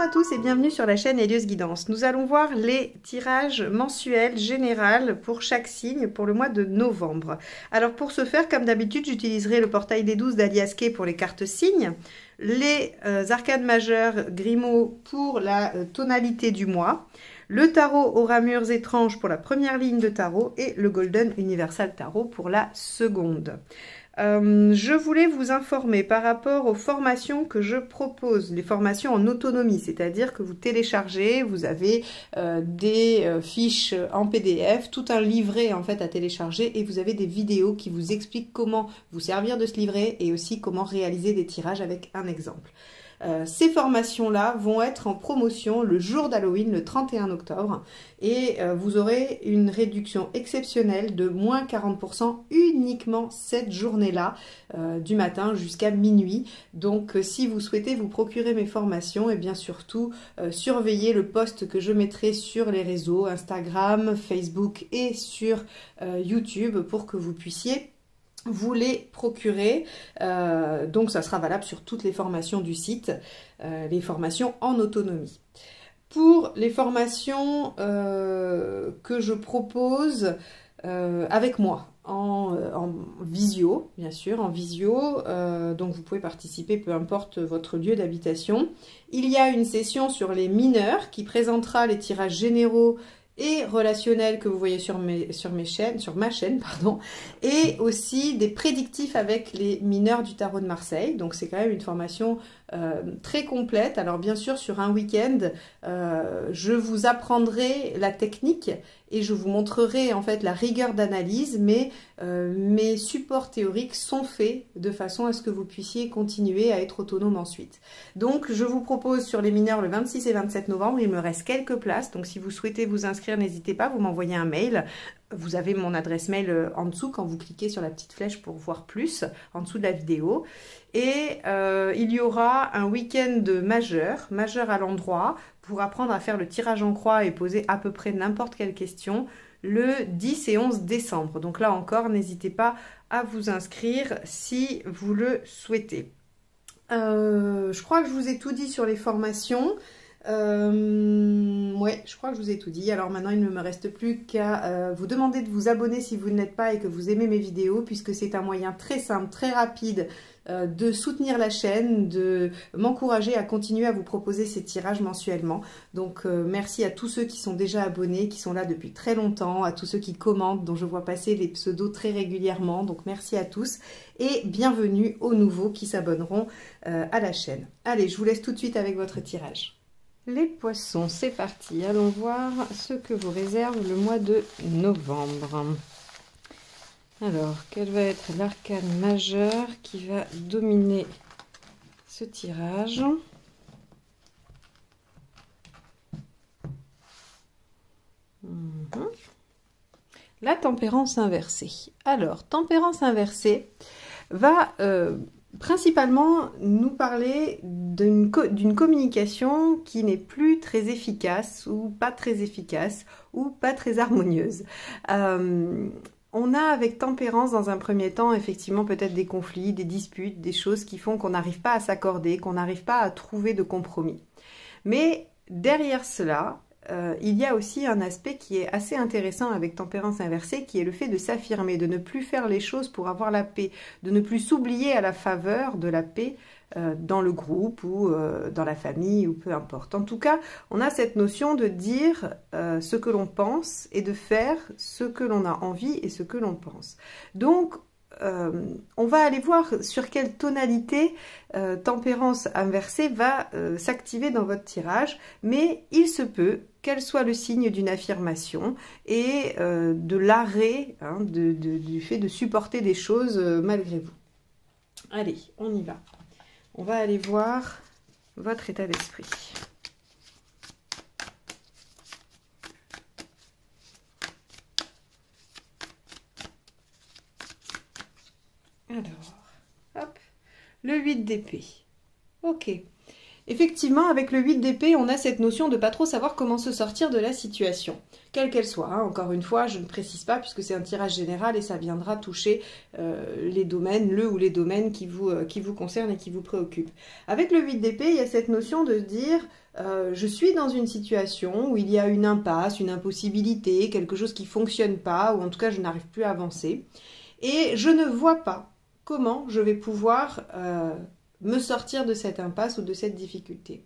à tous et bienvenue sur la chaîne Elios Guidance. Nous allons voir les tirages mensuels général pour chaque signe pour le mois de novembre. Alors pour ce faire, comme d'habitude, j'utiliserai le portail des 12 d'Aliasqué pour les cartes signes, les arcades majeures Grimaud pour la tonalité du mois, le tarot aux ramures étranges pour la première ligne de tarot et le Golden Universal Tarot pour la seconde. Je voulais vous informer par rapport aux formations que je propose, les formations en autonomie, c'est-à-dire que vous téléchargez, vous avez des fiches en PDF, tout un livret en fait à télécharger et vous avez des vidéos qui vous expliquent comment vous servir de ce livret et aussi comment réaliser des tirages avec un exemple. Ces formations-là vont être en promotion le jour d'Halloween, le 31 octobre, et vous aurez une réduction exceptionnelle de moins 40% uniquement cette journée-là, du matin jusqu'à minuit. Donc si vous souhaitez vous procurer mes formations, et bien surtout surveillez le post que je mettrai sur les réseaux Instagram, Facebook et sur YouTube pour que vous puissiez vous les procurer. Donc ça sera valable sur toutes les formations du site, les formations en autonomie. Pour les formations que je propose avec moi, en visio, bien sûr, en visio, donc vous pouvez participer peu importe votre lieu d'habitation. Il y a une session sur les mineurs qui présentera les tirages généraux et relationnel que vous voyez sur ma chaîne, pardon, et aussi des prédictifs avec les mineurs du tarot de Marseille. Donc c'est quand même une formation très complète. Alors bien sûr sur un week-end, je vous apprendrai la technique et je vous montrerai en fait la rigueur d'analyse, mais mes supports théoriques sont faits de façon à ce que vous puissiez continuer à être autonome ensuite. Donc je vous propose sur les mineurs le 26 et 27 novembre, il me reste quelques places, donc si vous souhaitez vous inscrire, n'hésitez pas, vous m'envoyez un mail. Vous avez mon adresse mail en dessous quand vous cliquez sur la petite flèche pour voir plus, en dessous de la vidéo. Et il y aura un week-end majeur à l'endroit, pour apprendre à faire le tirage en croix et poser à peu près n'importe quelle question, le 10 et 11 décembre. Donc là encore, n'hésitez pas à vous inscrire si vous le souhaitez. Je crois que je vous ai tout dit sur les formations. Ouais, je crois que je vous ai tout dit. Alors maintenant, il ne me reste plus qu'à vous demander de vous abonner si vous ne l'êtes pas et que vous aimez mes vidéos, puisque c'est un moyen très simple, très rapide de soutenir la chaîne, de m'encourager à continuer à vous proposer ces tirages mensuellement. Donc merci à tous ceux qui sont déjà abonnés, qui sont là depuis très longtemps, à tous ceux qui commentent, dont je vois passer les pseudos très régulièrement. Donc merci à tous et bienvenue aux nouveaux qui s'abonneront à la chaîne. Allez, je vous laisse tout de suite avec votre tirage. Les poissons, c'est parti. Allons voir ce que vous réserve le mois de novembre. Alors, quel va être l'arcane majeur qui va dominer ce tirage? La tempérance inversée. Alors, tempérance inversée va principalement nous parler d'une communication qui n'est plus très efficace ou pas très efficace ou pas très harmonieuse. On a avec tempérance dans un premier temps effectivement peut-être des conflits, des disputes, des choses qui font qu'on n'arrive pas à s'accorder, qu'on n'arrive pas à trouver de compromis. Mais derrière cela, il y a aussi un aspect qui est assez intéressant avec tempérance inversée, qui est le fait de s'affirmer, de ne plus faire les choses pour avoir la paix, de ne plus s'oublier à la faveur de la paix dans le groupe ou dans la famille ou peu importe. En tout cas, on a cette notion de dire ce que l'on pense et de faire ce que l'on a envie et ce que l'on pense. Donc, on va aller voir sur quelle tonalité tempérance inversée va s'activer dans votre tirage, mais il se peut qu'elle soit le signe d'une affirmation et de l'arrêt, hein, du fait de supporter des choses malgré vous. Allez, on y va. On va aller voir votre état d'esprit. Alors, hop, le 8 d'épée. Ok. Effectivement, avec le 8 d'épée, on a cette notion de pas trop savoir comment se sortir de la situation, quelle qu'elle soit. Hein. Encore une fois, je ne précise pas puisque c'est un tirage général et ça viendra toucher les domaines, le ou les domaines qui vous concernent et qui vous préoccupent. Avec le 8 d'épée, il y a cette notion de dire je suis dans une situation où il y a une impasse, une impossibilité, quelque chose qui ne fonctionne pas, ou en tout cas je n'arrive plus à avancer, et je ne vois pas comment je vais pouvoir me sortir de cette impasse ou de cette difficulté.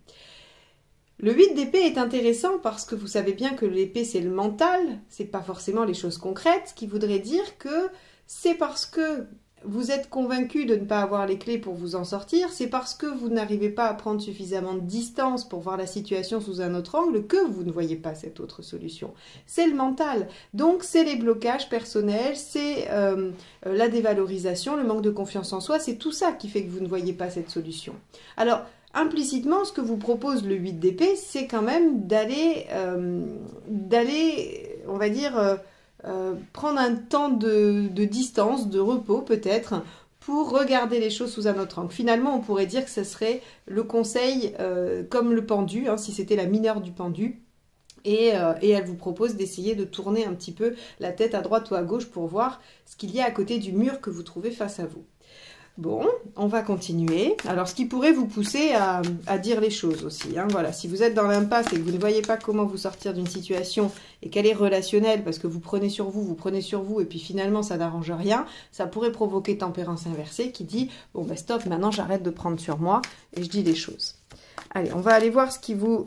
Le 8 d'épée est intéressant parce que vous savez bien que l'épée c'est le mental, c'est pas forcément les choses concrètes, ce qui voudrait dire que c'est parce que vous êtes convaincu de ne pas avoir les clés pour vous en sortir, c'est parce que vous n'arrivez pas à prendre suffisamment de distance pour voir la situation sous un autre angle que vous ne voyez pas cette autre solution. C'est le mental. Donc c'est les blocages personnels, c'est la dévalorisation, le manque de confiance en soi, c'est tout ça qui fait que vous ne voyez pas cette solution. Alors, implicitement, ce que vous propose le 8 d'épée, c'est quand même d'aller, on va dire, prendre un temps de distance, de repos peut-être, pour regarder les choses sous un autre angle. Finalement, on pourrait dire que ce serait le conseil comme le pendu, hein, si c'était la mineure du pendu. Et elle vous propose d'essayer de tourner un petit peu la tête à droite ou à gauche pour voir ce qu'il y a à côté du mur que vous trouvez face à vous. Bon, on va continuer. Alors, ce qui pourrait vous pousser à dire les choses aussi. Hein, voilà, si vous êtes dans l'impasse et que vous ne voyez pas comment vous sortir d'une situation et qu'elle est relationnelle parce que vous prenez sur vous, et puis finalement ça n'arrange rien, ça pourrait provoquer tempérance inversée qui dit « Bon, ben stop, maintenant j'arrête de prendre sur moi et je dis les choses. » Allez, on va aller voir ce qui vous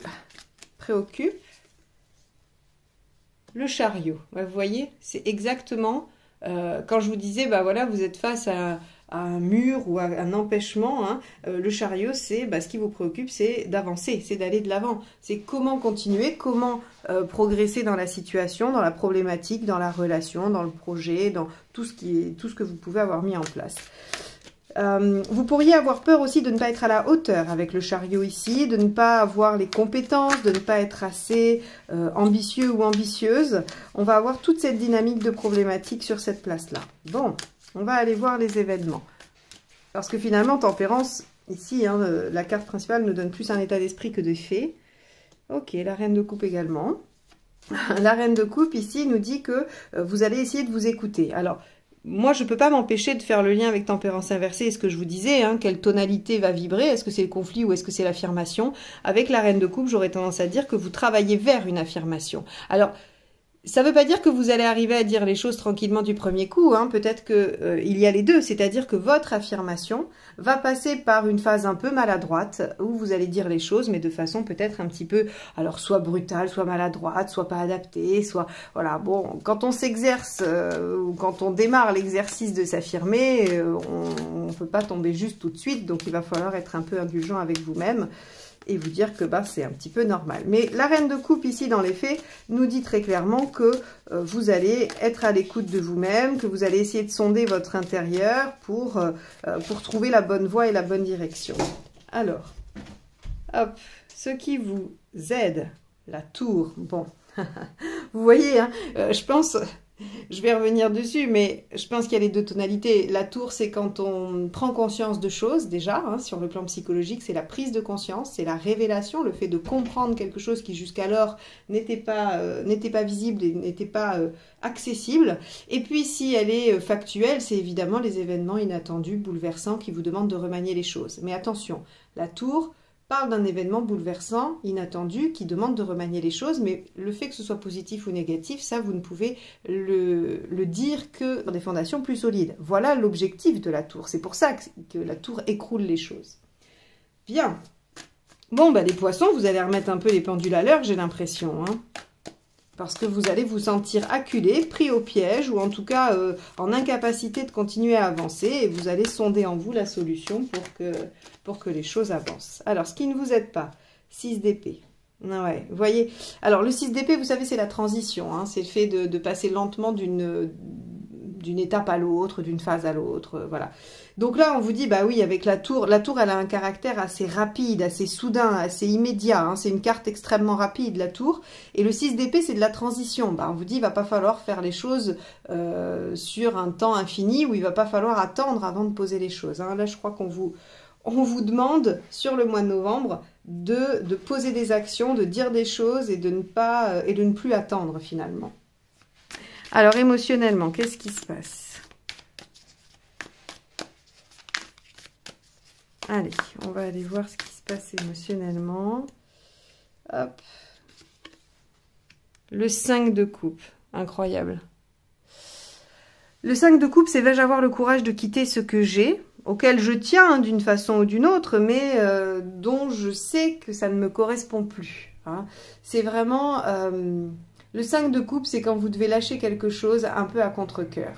préoccupe. Le chariot. Vous voyez, c'est exactement quand je vous disais, bah voilà, vous êtes face à un mur ou à un empêchement, hein, le chariot, c'est ce qui vous préoccupe, c'est d'avancer, c'est d'aller de l'avant. C'est comment continuer, comment progresser dans la situation, dans la problématique, dans la relation, dans le projet, dans tout ce que vous pouvez avoir mis en place. Vous pourriez avoir peur aussi de ne pas être à la hauteur avec le chariot ici, de ne pas avoir les compétences, de ne pas être assez ambitieux ou ambitieuse. On va avoir toute cette dynamique de problématique sur cette place-là. Bon, on va aller voir les événements. Parce que finalement, tempérance, ici, hein, la carte principale nous donne plus un état d'esprit que des faits. Ok, la reine de coupe également. La reine de coupe, ici, nous dit que vous allez essayer de vous écouter. Alors, moi, je ne peux pas m'empêcher de faire le lien avec tempérance inversée et ce que je vous disais, hein, quelle tonalité va vibrer, est-ce que c'est le conflit ou est-ce que c'est l'affirmation? Avec la reine de coupe, j'aurais tendance à dire que vous travaillez vers une affirmation. Alors, ça ne veut pas dire que vous allez arriver à dire les choses tranquillement du premier coup, hein. Peut-être qu'il y a les deux, c'est-à-dire que votre affirmation va passer par une phase un peu maladroite, où vous allez dire les choses, mais de façon peut-être un petit peu, alors soit brutale, soit maladroite, soit pas adaptée, soit, voilà, bon, quand on s'exerce, ou quand on démarre l'exercice de s'affirmer, on ne peut pas tomber juste tout de suite, donc il va falloir être un peu indulgent avec vous-même, et vous dire que c'est un petit peu normal. Mais la reine de coupe ici dans les faits nous dit très clairement que vous allez être à l'écoute de vous-même, que vous allez essayer de sonder votre intérieur pour trouver la bonne voie et la bonne direction. Alors, hop, ce qui vous aide, la tour, bon, vous voyez, hein, je pense... Je vais revenir dessus, mais je pense qu'il y a les deux tonalités. La tour, c'est quand on prend conscience de choses, déjà, hein, sur le plan psychologique, c'est la prise de conscience, c'est la révélation, le fait de comprendre quelque chose qui jusqu'alors n'était pas visible et n'était pas accessible. Et puis, si elle est factuelle, c'est évidemment les événements inattendus, bouleversants, qui vous demandent de remanier les choses. Mais attention, la tour parle d'un événement bouleversant, inattendu, qui demande de remanier les choses, mais le fait que ce soit positif ou négatif, ça, vous ne pouvez le dire que sur des fondations plus solides. Voilà l'objectif de la tour. C'est pour ça que la tour écroule les choses. Bien. Bon, les poissons, vous allez remettre un peu les pendules à l'heure, j'ai l'impression, hein. Parce que vous allez vous sentir acculé, pris au piège, ou en tout cas en incapacité de continuer à avancer, et vous allez sonder en vous la solution pour que les choses avancent. Alors, ce qui ne vous aide pas, 6 d'épée. Ouais, vous voyez, alors le 6 d'épée, vous savez, c'est la transition, hein, c'est le fait de passer lentement d'une étape à l'autre, d'une phase à l'autre, voilà. Donc là, on vous dit, oui, avec la tour, elle a un caractère assez rapide, assez soudain, assez immédiat, hein, c'est une carte extrêmement rapide, la tour, et le 6 d'épée, c'est de la transition, on vous dit, il va pas falloir faire les choses sur un temps infini, où il va pas falloir attendre avant de poser les choses, hein. Là, je crois qu'on vous on vous demande sur le mois de novembre de poser des actions, de dire des choses et de ne plus attendre finalement. Alors émotionnellement, qu'est-ce qui se passe? Allez, on va aller voir ce qui se passe émotionnellement. Hop. Le 5 de coupe, incroyable. Le 5 de coupe, c'est vais-je avoir le courage de quitter ce que j'ai, auquel je tiens d'une façon ou d'une autre, mais dont je sais que ça ne me correspond plus. Hein. C'est vraiment... le 5 de coupe, c'est quand vous devez lâcher quelque chose un peu à contre-cœur.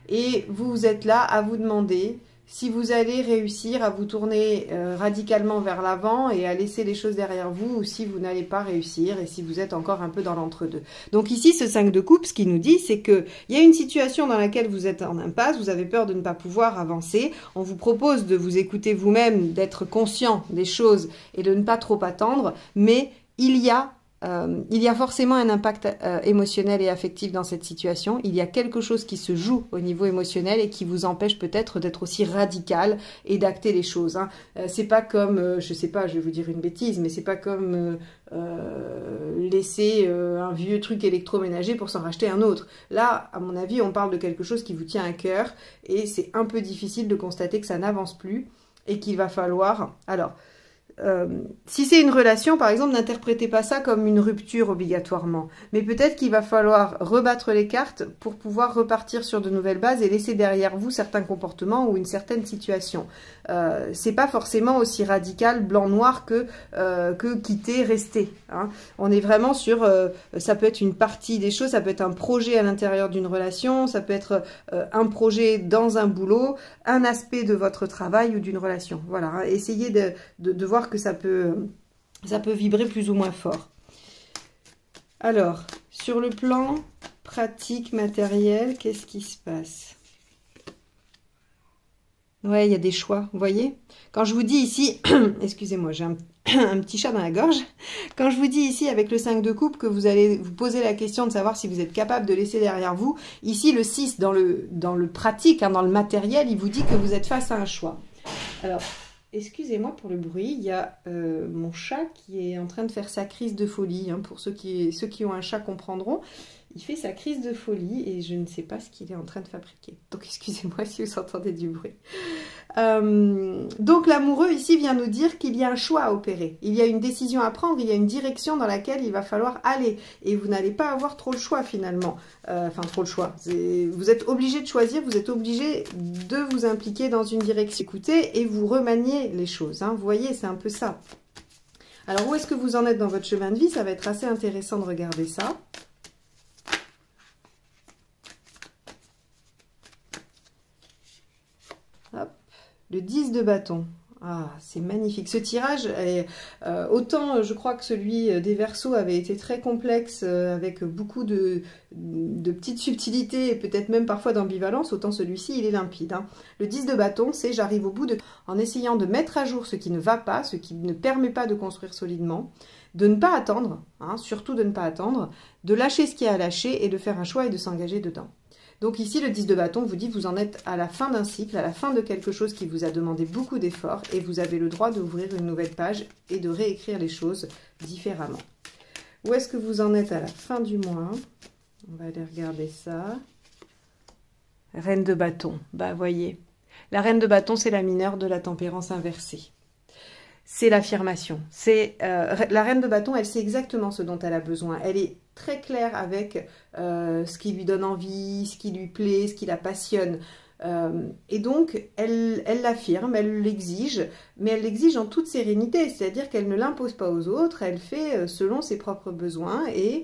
Et vous êtes là à vous demander si vous allez réussir à vous tourner radicalement vers l'avant et à laisser les choses derrière vous, ou si vous n'allez pas réussir et si vous êtes encore un peu dans l'entre-deux. Donc ici, ce 5 de coupe, ce qu'il nous dit, c'est qu'il y a une situation dans laquelle vous êtes en impasse, vous avez peur de ne pas pouvoir avancer, on vous propose de vous écouter vous-même, d'être conscient des choses et de ne pas trop attendre, mais il y a forcément un impact émotionnel et affectif dans cette situation. Il y a quelque chose qui se joue au niveau émotionnel et qui vous empêche peut-être d'être aussi radical et d'acter les choses. Hein. C'est pas comme, je sais pas, je vais vous dire une bêtise, mais c'est pas comme laisser un vieux truc électroménager pour s'en racheter un autre. Là, à mon avis, on parle de quelque chose qui vous tient à cœur et c'est un peu difficile de constater que ça n'avance plus et qu'il va falloir... Alors, si c'est une relation, par exemple, n'interprétez pas ça comme une rupture obligatoirement. Mais peut-être qu'il va falloir rebattre les cartes pour pouvoir repartir sur de nouvelles bases et laisser derrière vous certains comportements ou une certaine situation. C'est pas forcément aussi radical blanc-noir que quitter, rester. Hein. On est vraiment sur... ça peut être une partie des choses, ça peut être un projet à l'intérieur d'une relation, ça peut être un projet dans un boulot, un aspect de votre travail ou d'une relation. Voilà, hein. Essayez de voir que ça peut vibrer plus ou moins fort. Alors, sur le plan pratique, matériel, qu'est-ce qui se passe? Ouais, il y a des choix, vous voyez? Quand je vous dis ici, excusez-moi, j'ai un petit chat dans la gorge. Quand je vous dis ici, avec le 5 de coupe, que vous allez vous poser la question de savoir si vous êtes capable de laisser derrière vous, ici, le 6, dans le pratique, hein, dans le matériel, il vous dit que vous êtes face à un choix. Alors... Excusez-moi pour le bruit, il y a mon chat qui est en train de faire sa crise de folie. Hein, pour ceux qui ont un chat comprendront, il fait sa crise de folie et je ne sais pas ce qu'il est en train de fabriquer. Donc excusez-moi si vous entendez du bruit. Donc l'amoureux ici vient nous dire qu'il y a un choix à opérer. Il y a une décision à prendre, il y a une direction dans laquelle il va falloir aller. Et vous n'allez pas avoir trop le choix finalement. Enfin trop le choix. Vous êtes obligé de choisir, vous êtes obligé de vous impliquer dans une direction. Écoutez et vous remaniez les choses. Hein. Vous voyez, c'est un peu ça. Alors où est-ce que vous en êtes dans votre chemin de vie? Ça va être assez intéressant de regarder ça. Hop. Le 10 de bâton. Ah, c'est magnifique. Ce tirage, est, autant je crois que celui des Verseaux avait été très complexe, avec beaucoup de petites subtilités et peut-être même parfois d'ambivalence, autant celui-ci, il est limpide. Hein. Le 10 de bâton, c'est j'arrive au bout en essayant de mettre à jour ce qui ne va pas, ce qui ne permet pas de construire solidement, de ne pas attendre, hein, surtout de ne pas attendre, de lâcher ce qu'il y a à lâcher et de faire un choix et de s'engager dedans. Donc ici, le 10 de bâton vous dit que vous en êtes à la fin d'un cycle, à la fin de quelque chose qui vous a demandé beaucoup d'efforts et vous avez le droit d'ouvrir une nouvelle page et de réécrire les choses différemment. Où est-ce que vous en êtes à la fin du mois? On va aller regarder ça. Reine de bâton, bah voyez. La reine de bâton, c'est la mineure de la tempérance inversée. C'est l'affirmation. La reine de bâton, elle sait exactement ce dont elle a besoin. Elle est très claire avec ce qui lui donne envie, ce qui lui plaît, ce qui la passionne. Et donc, elle l'affirme, elle l'exige, mais elle l'exige en toute sérénité. C'est-à-dire qu'elle ne l'impose pas aux autres, elle fait selon ses propres besoins et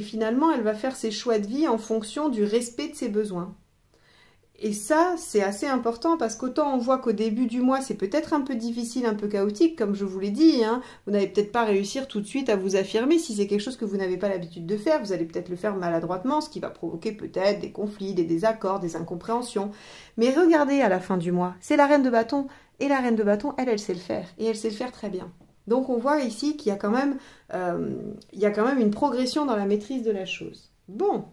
finalement, elle va faire ses choix de vie en fonction du respect de ses besoins. Et ça, c'est assez important parce qu'autant on voit qu'au début du mois, c'est peut-être un peu difficile, un peu chaotique, comme je vous l'ai dit. Hein. Vous n'allez peut-être pas réussir tout de suite à vous affirmer. Si c'est quelque chose que vous n'avez pas l'habitude de faire, vous allez peut-être le faire maladroitement, ce qui va provoquer peut-être des conflits, des désaccords, des incompréhensions. Mais regardez à la fin du mois, c'est la reine de bâton. Et la reine de bâton, elle sait le faire. Et elle sait le faire très bien. Donc on voit ici qu'il y a quand même une progression dans la maîtrise de la chose. Bon,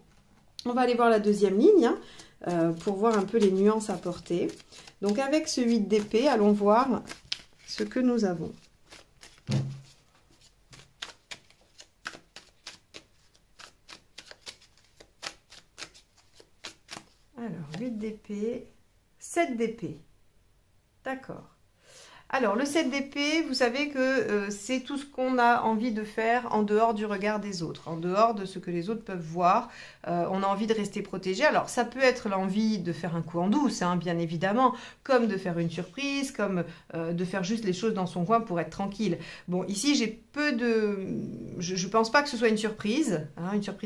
on va aller voir la deuxième ligne, hein. pour voir un peu les nuances apportées. Donc avec ce 8 d'épée, allons voir ce que nous avons. Alors, 8 d'épée, 7 d'épée. D'accord. Alors, le 7 d'épée, vous savez que c'est tout ce qu'on a envie de faire en dehors du regard des autres, en dehors de ce que les autres peuvent voir. On a envie de rester protégé. Alors, ça peut être l'envie de faire un coup en douce, hein, bien évidemment, comme de faire une surprise, comme de faire juste les choses dans son coin pour être tranquille. Bon, ici, j'ai peu de... Je ne pense pas que ce soit une surprise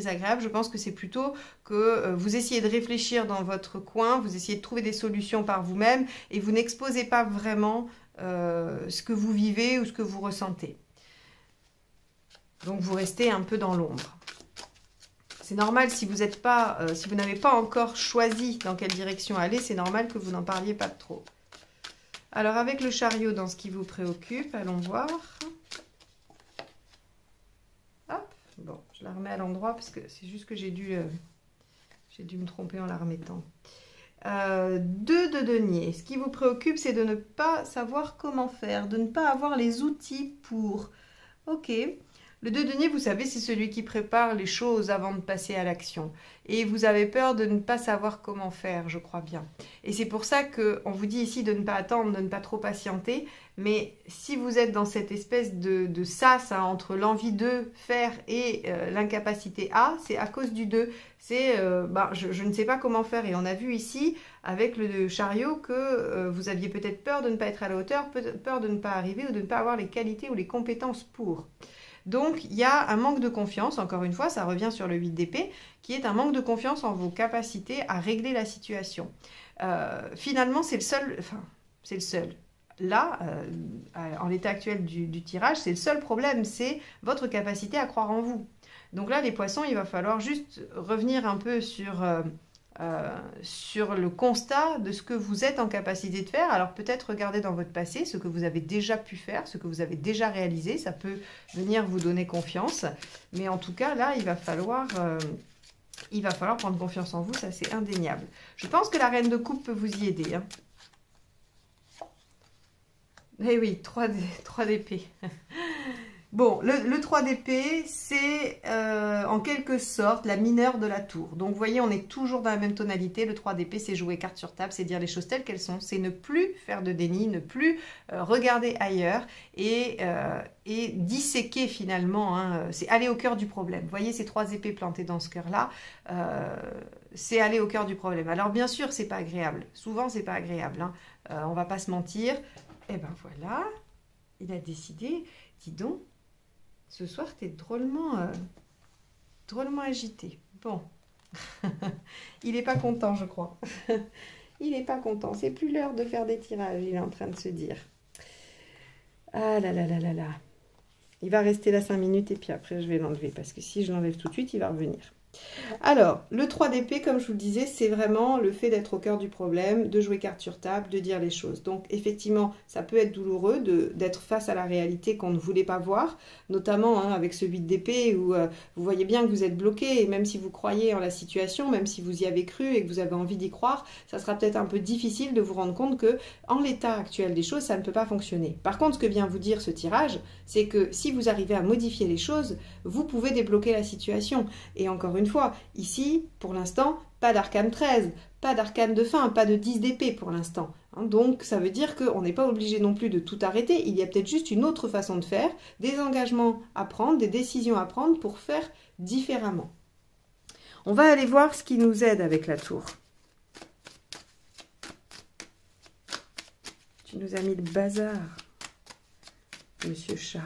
agréable. Je pense que c'est plutôt que vous essayez de réfléchir dans votre coin, vous essayez de trouver des solutions par vous-même et vous n'exposez pas vraiment ce que vous vivez ou ce que vous ressentez. Donc vous restez un peu dans l'ombre. C'est normal si vous n'avez pas encore choisi dans quelle direction aller, c'est normal que vous n'en parliez pas trop. Alors avec le chariot dans ce qui vous préoccupe, allons voir. Hop, bon, je la remets à l'endroit parce que c'est juste que j'ai dû me tromper en la remettant. 2 de denier. Ce qui vous préoccupe, c'est de ne pas savoir comment faire, de ne pas avoir les outils pour. Ok. Le 2 de denier, vous savez, c'est celui qui prépare les choses avant de passer à l'action. Et vous avez peur de ne pas savoir comment faire, je crois bien. Et c'est pour ça qu'on vous dit ici de ne pas attendre, de ne pas trop patienter. Mais si vous êtes dans cette espèce de sas hein, entre l'envie de faire et l'incapacité à, c'est à cause du 2. C'est je ne sais pas comment faire. Et on a vu ici, avec le chariot, que vous aviez peut-être peur de ne pas être à la hauteur, peur de ne pas arriver ou de ne pas avoir les qualités ou les compétences pour. Donc, il y a un manque de confiance, encore une fois, ça revient sur le 8 d'épée, qui est un manque de confiance en vos capacités à régler la situation. Finalement, c'est le seul, c'est le seul. Là, en l'état actuel du tirage, c'est le seul problème, c'est votre capacité à croire en vous. Donc là, les poissons, il va falloir juste revenir un peu sur le constat de ce que vous êtes en capacité de faire. Alors peut-être regarder dans votre passé ce que vous avez déjà pu faire, ce que vous avez déjà réalisé, ça peut venir vous donner confiance. Mais en tout cas, là, il va falloir prendre confiance en vous, ça c'est indéniable. Je pense que la reine de coupe peut vous y aider. Hein. Eh oui, 3 d'épée. Bon, le 3 d'épée, c'est en quelque sorte la mineure de la tour. Donc, vous voyez, on est toujours dans la même tonalité. Le 3 d'épée, c'est jouer carte sur table, c'est dire les choses telles qu'elles sont. C'est ne plus faire de déni, ne plus regarder ailleurs et disséquer finalement. Hein, c'est aller au cœur du problème. Vous voyez ces 3 épées plantées dans ce cœur-là, c'est aller au cœur du problème. Alors, bien sûr, c'est pas agréable. Souvent, c'est pas agréable. Hein. On va pas se mentir. Et ben voilà, il a décidé, dis donc, ce soir, tu es drôlement agité. Bon, il n'est pas content, je crois. Il n'est pas content. C'est plus l'heure de faire des tirages, il est en train de se dire. Ah là là là là là. Il va rester là 5 minutes et puis après, je vais l'enlever. Parce que si je l'enlève tout de suite, il va revenir. Alors, le 3 d'épée, comme je vous le disais, c'est vraiment le fait d'être au cœur du problème, de jouer carte sur table, de dire les choses. Donc, effectivement, ça peut être douloureux d'être face à la réalité qu'on ne voulait pas voir, notamment hein, avec ce 8 d'épée où vous voyez bien que vous êtes bloqué, et même si vous croyez en la situation, même si vous y avez cru et que vous avez envie d'y croire, ça sera peut-être un peu difficile de vous rendre compte que, en l'état actuel des choses, ça ne peut pas fonctionner. Par contre, ce que vient vous dire ce tirage, c'est que si vous arrivez à modifier les choses, vous pouvez débloquer la situation. Et encore une fois, ici, pour l'instant, pas d'arcane 13, pas d'arcane de fin, pas de 10 d'épée pour l'instant. Donc, ça veut dire qu'on n'est pas obligé non plus de tout arrêter. Il y a peut-être juste une autre façon de faire, des engagements à prendre, des décisions à prendre pour faire différemment. On va aller voir ce qui nous aide avec la tour. Tu nous as mis le bazar, monsieur chat.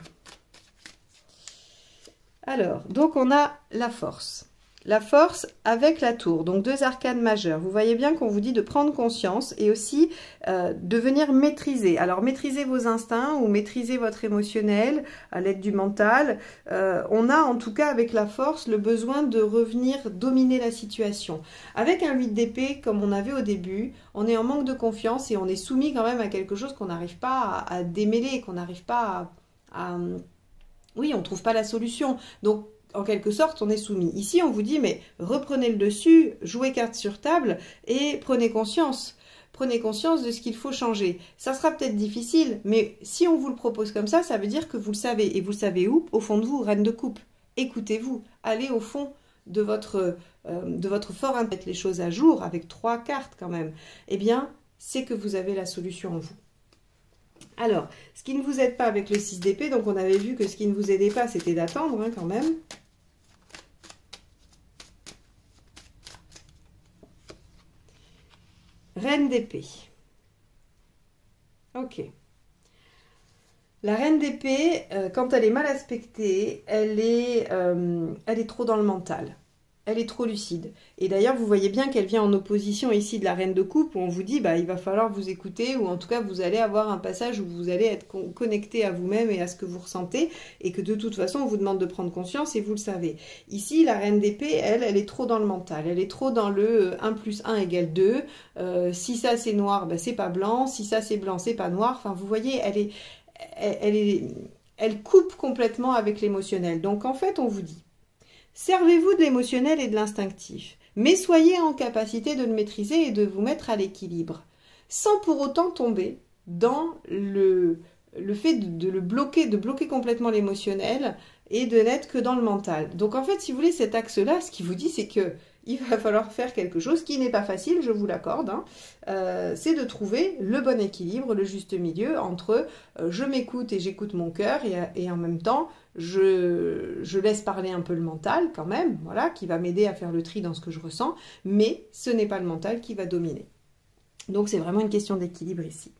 Alors, donc on a la force. La force avec la tour, donc 2 arcanes majeures. Vous voyez bien qu'on vous dit de prendre conscience et aussi de venir maîtriser. Alors, maîtriser vos instincts ou maîtriser votre émotionnel à l'aide du mental. On a en tout cas avec la force le besoin de revenir dominer la situation. Avec un 8 d'épée, comme on avait au début, on est en manque de confiance et on est soumis quand même à quelque chose qu'on n'arrive pas à démêler, qu'on n'arrive pas à... Oui, on ne trouve pas la solution. Donc, en quelque sorte, on est soumis. Ici, on vous dit, mais reprenez le dessus, jouez carte sur table et prenez conscience. Prenez conscience de ce qu'il faut changer. Ça sera peut-être difficile, mais si on vous le propose comme ça veut dire que vous le savez. Et vous le savez où? Au fond de vous, reine de coupe. Écoutez-vous. Allez au fond de votre fort intérieur. Mettre les choses à jour avec 3 cartes quand même. Eh bien, c'est que vous avez la solution en vous. Alors, ce qui ne vous aide pas avec le 6 d'épée, donc on avait vu que ce qui ne vous aidait pas, c'était d'attendre hein, quand même. Reine d'épée. Ok. La reine d'épée, quand elle est mal aspectée, elle est trop dans le mental. Elle est trop lucide. Et d'ailleurs, vous voyez bien qu'elle vient en opposition ici de la reine de coupe, où on vous dit, bah, il va falloir vous écouter, ou en tout cas, vous allez avoir un passage où vous allez être connecté à vous-même et à ce que vous ressentez, et que de toute façon, on vous demande de prendre conscience, et vous le savez. Ici, la reine d'épée, elle est trop dans le mental. Elle est trop dans le 1 + 1 = 2. Si ça, c'est noir, bah, c'est pas blanc. Si ça, c'est blanc, c'est pas noir. Enfin, vous voyez, elle coupe complètement avec l'émotionnel. Donc, en fait, on vous dit, servez-vous de l'émotionnel et de l'instinctif, mais soyez en capacité de le maîtriser et de vous mettre à l'équilibre, sans pour autant tomber dans le fait de bloquer complètement l'émotionnel et de n'être que dans le mental. Donc en fait, si vous voulez, cet axe-là, ce qu'il vous dit, c'est que il va falloir faire quelque chose qui n'est pas facile, je vous l'accorde, hein. C'est de trouver le bon équilibre, le juste milieu entre je m'écoute et j'écoute mon cœur et en même temps, je laisse parler un peu le mental quand même, voilà, qui va m'aider à faire le tri dans ce que je ressens, mais ce n'est pas le mental qui va dominer. Donc c'est vraiment une question d'équilibre ici.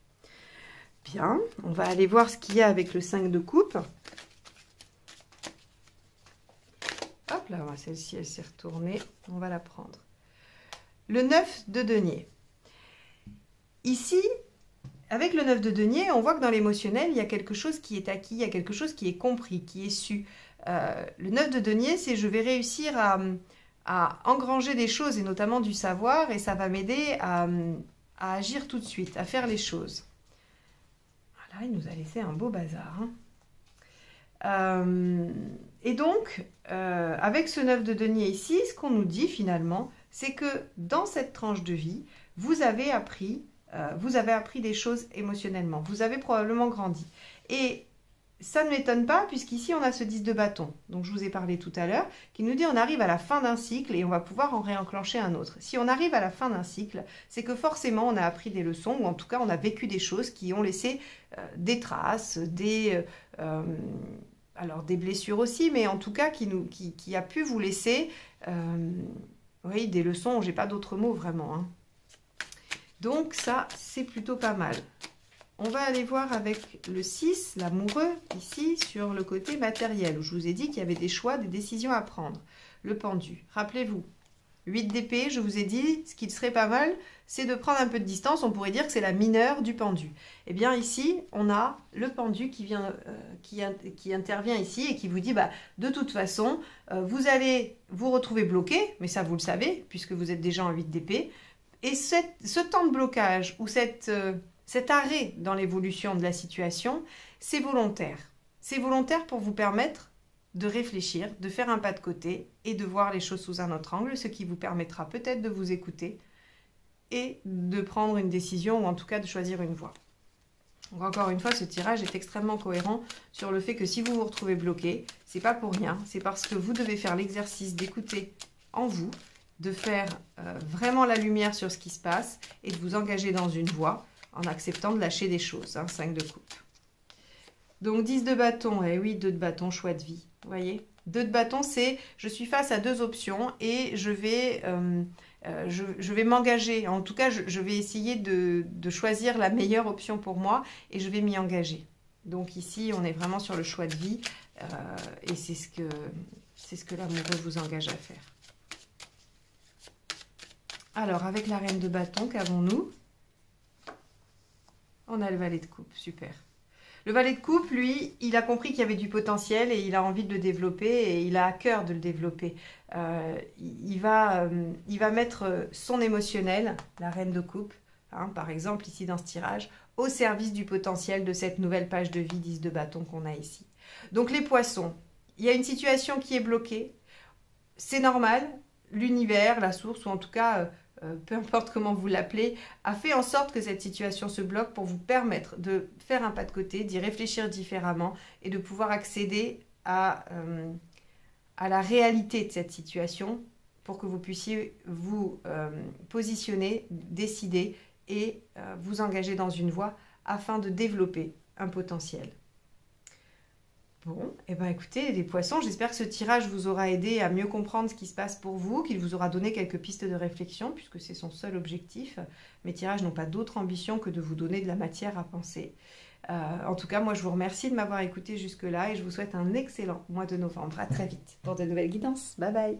Bien, on va aller voir ce qu'il y a avec le 5 de coupe. Hop là, celle-ci, elle s'est retournée. On va la prendre. Le 9 de denier. Ici, avec le 9 de denier, on voit que dans l'émotionnel, il y a quelque chose qui est acquis, il y a quelque chose qui est compris, qui est su. Le 9 de denier, c'est je vais réussir à engranger des choses, et notamment du savoir, et ça va m'aider à agir tout de suite, à faire les choses. Voilà, il nous a laissé un beau bazar, hein. Et donc, avec ce 9 de denier ici, ce qu'on nous dit finalement, c'est que dans cette tranche de vie, vous avez appris des choses émotionnellement. Vous avez probablement grandi. Et ça ne m'étonne pas, puisqu'ici, on a ce 10 de bâton, dont je vous ai parlé tout à l'heure, qui nous dit on arrive à la fin d'un cycle et on va pouvoir en réenclencher un autre. Si on arrive à la fin d'un cycle, c'est que forcément, on a appris des leçons, ou en tout cas, on a vécu des choses qui ont laissé des traces, alors des blessures aussi, mais en tout cas qui a pu vous laisser oui, des leçons, j'ai pas d'autres mots vraiment, hein. Donc ça, c'est plutôt pas mal. On va aller voir avec le 6, l'amoureux, ici, sur le côté matériel, où je vous ai dit qu'il y avait des choix, des décisions à prendre. Le pendu, rappelez-vous, 8 d'épée, je vous ai dit, ce qui serait pas mal, c'est de prendre un peu de distance. On pourrait dire que c'est la mineure du pendu. Eh bien ici, on a le pendu qui intervient ici et qui vous dit, bah, de toute façon, vous allez vous retrouver bloqué, mais ça vous le savez, puisque vous êtes déjà en 8 d'épée. Et ce temps de blocage ou cet arrêt dans l'évolution de la situation, c'est volontaire. C'est volontaire pour vous permettre de réfléchir, de faire un pas de côté et de voir les choses sous un autre angle, ce qui vous permettra peut-être de vous écouter et de prendre une décision ou en tout cas de choisir une voie. Donc encore une fois, ce tirage est extrêmement cohérent sur le fait que si vous vous retrouvez bloqué, c'est pas pour rien, c'est parce que vous devez faire l'exercice d'écouter en vous, de faire vraiment la lumière sur ce qui se passe et de vous engager dans une voie en acceptant de lâcher des choses, hein, 5 de coupe. Donc 10 de bâton, et oui, 2 de bâton, choix de vie, vous voyez. 2 de bâton, c'est je suis face à 2 options et je vais m'engager, en tout cas je vais essayer de choisir la meilleure option pour moi et je vais m'y engager. Donc ici, on est vraiment sur le choix de vie et c'est ce que l'amoureux vous engage à faire. Alors, avec la reine de bâton, qu'avons-nous? On a le valet de coupe, super. Le valet de coupe, lui, il a compris qu'il y avait du potentiel et il a envie de le développer et il a à cœur de le développer. Il va mettre son émotionnel, la reine de coupe, hein, par exemple ici dans ce tirage, au service du potentiel de cette nouvelle page de vie 10 de bâton qu'on a ici. Donc les poissons, il y a une situation qui est bloquée. C'est normal, l'univers, la source, ou en tout cas, peu importe comment vous l'appelez, a fait en sorte que cette situation se bloque pour vous permettre de faire un pas de côté, d'y réfléchir différemment et de pouvoir accéder à la réalité de cette situation pour que vous puissiez vous positionner, décider et vous engager dans une voie afin de développer un potentiel. Bon, et ben écoutez les poissons, j'espère que ce tirage vous aura aidé à mieux comprendre ce qui se passe pour vous, qu'il vous aura donné quelques pistes de réflexion, puisque c'est son seul objectif. Mes tirages n'ont pas d'autre ambition que de vous donner de la matière à penser. En tout cas, moi je vous remercie de m'avoir écouté jusque-là et je vous souhaite un excellent mois de novembre. À très vite pour de nouvelles guidances. Bye bye.